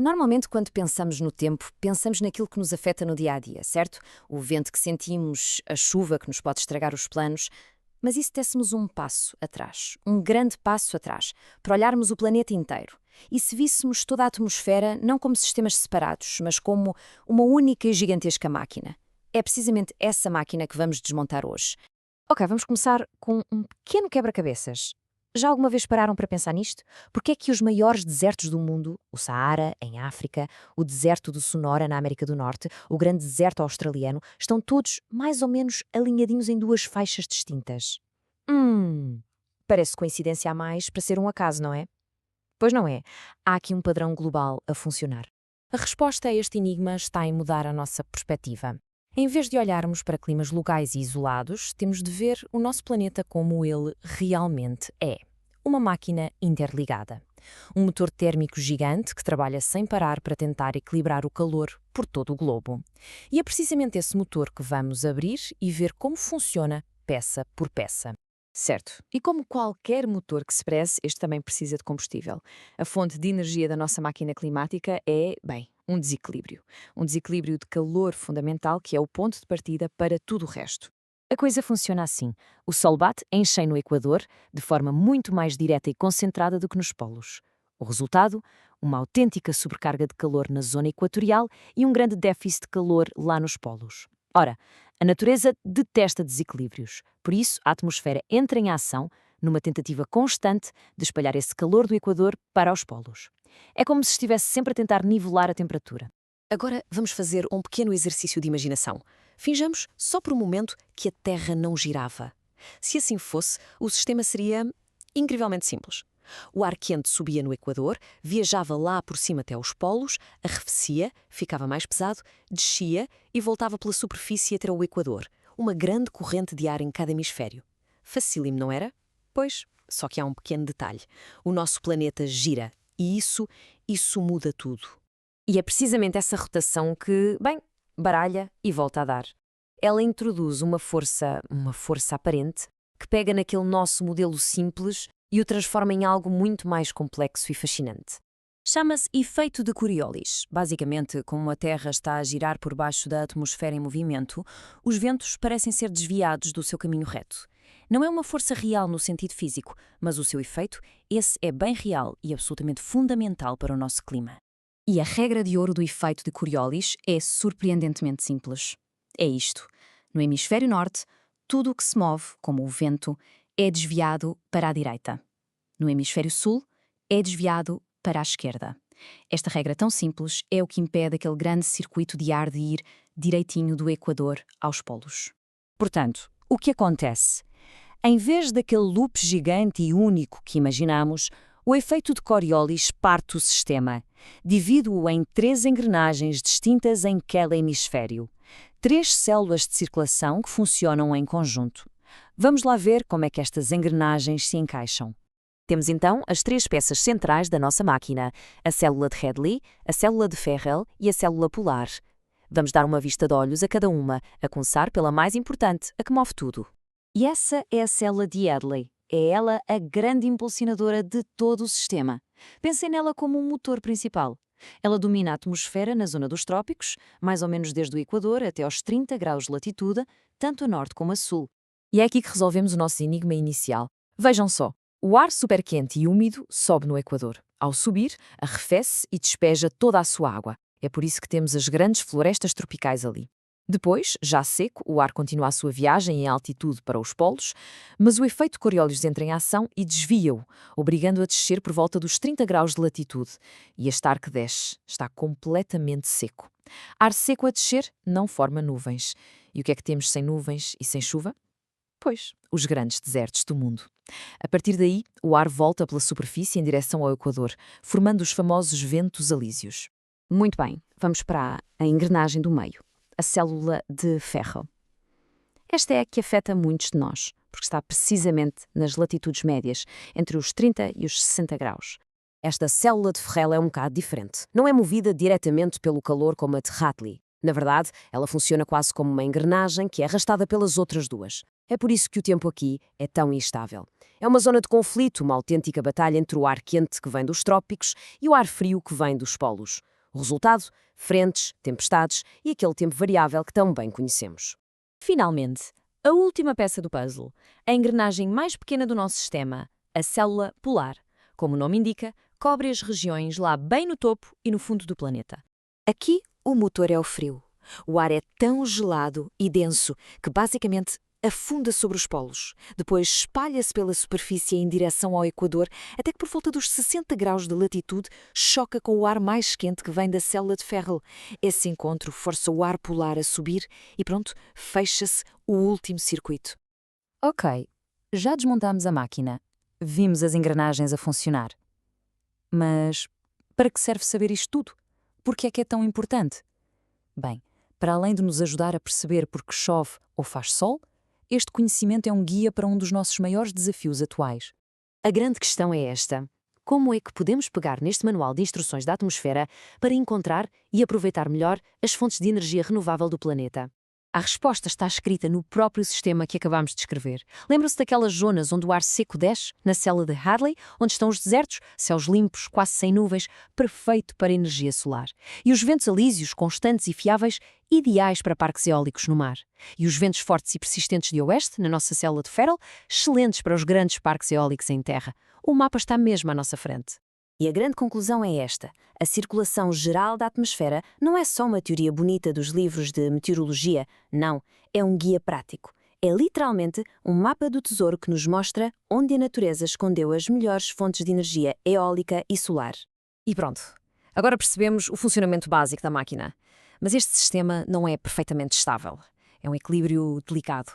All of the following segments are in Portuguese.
Normalmente, quando pensamos no tempo, pensamos naquilo que nos afeta no dia a dia, certo? O vento que sentimos, a chuva que nos pode estragar os planos. Mas e se dessemos um passo atrás, um grande passo atrás, para olharmos o planeta inteiro? E se víssemos toda a atmosfera não como sistemas separados, mas como uma única e gigantesca máquina? É precisamente essa máquina que vamos desmontar hoje. Ok, vamos começar com um pequeno quebra-cabeças. Já alguma vez pararam para pensar nisto? Porque é que os maiores desertos do mundo, o Saara, em África, o deserto do Sonora, na América do Norte, o grande deserto australiano, estão todos mais ou menos alinhadinhos em duas faixas distintas? Hum, parece coincidência a mais para ser um acaso, não é? Pois não é. Há aqui um padrão global a funcionar. A resposta a este enigma está em mudar a nossa perspectiva. Em vez de olharmos para climas locais e isolados, temos de ver o nosso planeta como ele realmente é. Uma máquina interligada. Um motor térmico gigante que trabalha sem parar para tentar equilibrar o calor por todo o globo. E é precisamente esse motor que vamos abrir e ver como funciona peça por peça. Certo. E como qualquer motor que se preze, este também precisa de combustível. A fonte de energia da nossa máquina climática é, bem, um desequilíbrio. Um desequilíbrio de calor fundamental que é o ponto de partida para tudo o resto. A coisa funciona assim. O Sol bate em cheio no Equador, de forma muito mais direta e concentrada do que nos polos. O resultado? Uma autêntica sobrecarga de calor na zona equatorial e um grande déficit de calor lá nos polos. Ora, a natureza detesta desequilíbrios, por isso a atmosfera entra em ação numa tentativa constante de espalhar esse calor do Equador para os polos. É como se estivesse sempre a tentar nivelar a temperatura. Agora vamos fazer um pequeno exercício de imaginação. Finjamos, só por um momento, que a Terra não girava. Se assim fosse, o sistema seria incrivelmente simples. O ar quente subia no Equador, viajava lá por cima até aos polos, arrefecia, ficava mais pesado, descia e voltava pela superfície até o Equador. Uma grande corrente de ar em cada hemisfério. Facílimo, não era? Pois, só que há um pequeno detalhe. O nosso planeta gira e isso muda tudo. E é precisamente essa rotação que, bem, baralha e volta a dar. Ela introduz uma força aparente, que pega naquele nosso modelo simples e o transforma em algo muito mais complexo e fascinante. Chama-se efeito de Coriolis. Basicamente, como a Terra está a girar por baixo da atmosfera em movimento, os ventos parecem ser desviados do seu caminho reto. Não é uma força real no sentido físico, mas o seu efeito, esse é bem real e absolutamente fundamental para o nosso clima. E a regra de ouro do efeito de Coriolis é surpreendentemente simples. É isto. No hemisfério norte, tudo o que se move, como o vento, é desviado para a direita. No hemisfério sul, é desviado para a esquerda. Esta regra tão simples é o que impede aquele grande circuito de ar de ir direitinho do Equador aos polos. Portanto, o que acontece? Em vez daquele loop gigante e único que imaginamos, o efeito de Coriolis parte o sistema, divide-o em 3 engrenagens distintas em cada hemisfério. 3 células de circulação que funcionam em conjunto. Vamos lá ver como é que estas engrenagens se encaixam. Temos então as 3 peças centrais da nossa máquina, a célula de Hadley, a célula de Ferrel e a célula polar. Vamos dar uma vista de olhos a cada uma, a começar pela mais importante, a que move tudo. E essa é a célula de Hadley. É ela a grande impulsionadora de todo o sistema. Pensem nela como um motor principal. Ela domina a atmosfera na zona dos trópicos, mais ou menos desde o Equador até aos 30 graus de latitude, tanto a norte como a sul. E é aqui que resolvemos o nosso enigma inicial. Vejam só, o ar superquente e úmido sobe no Equador. Ao subir, arrefece e despeja toda a sua água. É por isso que temos as grandes florestas tropicais ali. Depois, já seco, o ar continua a sua viagem em altitude para os polos, mas o efeito Coriolis entra em ação e desvia-o, obrigando-o a descer por volta dos 30 graus de latitude. E este ar que desce está completamente seco. Ar seco a descer não forma nuvens. E o que é que temos sem nuvens e sem chuva? Pois, os grandes desertos do mundo. A partir daí, o ar volta pela superfície em direção ao Equador, formando os famosos ventos alísios. Muito bem, vamos para a engrenagem do meio. A célula de ferro. Esta é a que afeta muitos de nós, porque está precisamente nas latitudes médias, entre os 30 e os 60 graus. Esta célula de Ferrel é um bocado diferente. Não é movida diretamente pelo calor como a de Hadley. Na verdade, ela funciona quase como uma engrenagem que é arrastada pelas outras duas. É por isso que o tempo aqui é tão instável. É uma zona de conflito, uma autêntica batalha entre o ar quente que vem dos trópicos e o ar frio que vem dos polos. O resultado? Frentes, tempestades e aquele tempo variável que tão bem conhecemos. Finalmente, a última peça do puzzle, a engrenagem mais pequena do nosso sistema, a célula polar. Como o nome indica, cobre as regiões lá bem no topo e no fundo do planeta. Aqui, o motor é o frio. O ar é tão gelado e denso que basicamente afunda sobre os polos. Depois espalha-se pela superfície em direção ao Equador, até que por volta dos 60 graus de latitude choca com o ar mais quente que vem da célula de Ferrel. Esse encontro força o ar polar a subir e pronto, fecha-se o último circuito. Ok, já desmontámos a máquina. Vimos as engrenagens a funcionar. Mas para que serve saber isto tudo? Por que é tão importante? Bem, para além de nos ajudar a perceber por que chove ou faz sol, este conhecimento é um guia para um dos nossos maiores desafios atuais. A grande questão é esta: como é que podemos pegar neste manual de instruções da atmosfera para encontrar e aproveitar melhor as fontes de energia renovável do planeta? A resposta está escrita no próprio sistema que acabamos de descrever. Lembram-se daquelas zonas onde o ar seco desce, na célula de Hadley, onde estão os desertos, céus limpos, quase sem nuvens, perfeito para energia solar. E os ventos alísios, constantes e fiáveis, ideais para parques eólicos no mar. E os ventos fortes e persistentes de oeste, na nossa célula de Ferrel, excelentes para os grandes parques eólicos em terra. O mapa está mesmo à nossa frente. E a grande conclusão é esta: a circulação geral da atmosfera não é só uma teoria bonita dos livros de meteorologia, não, é um guia prático. É literalmente um mapa do tesouro que nos mostra onde a natureza escondeu as melhores fontes de energia eólica e solar. E pronto, agora percebemos o funcionamento básico da máquina. Mas este sistema não é perfeitamente estável. É um equilíbrio delicado.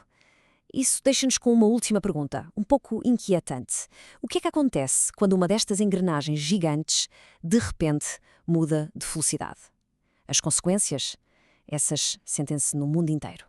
Isso deixa-nos com uma última pergunta, um pouco inquietante. O que é que acontece quando uma destas engrenagens gigantes, de repente, muda de velocidade? As consequências? Essas sentem-se no mundo inteiro.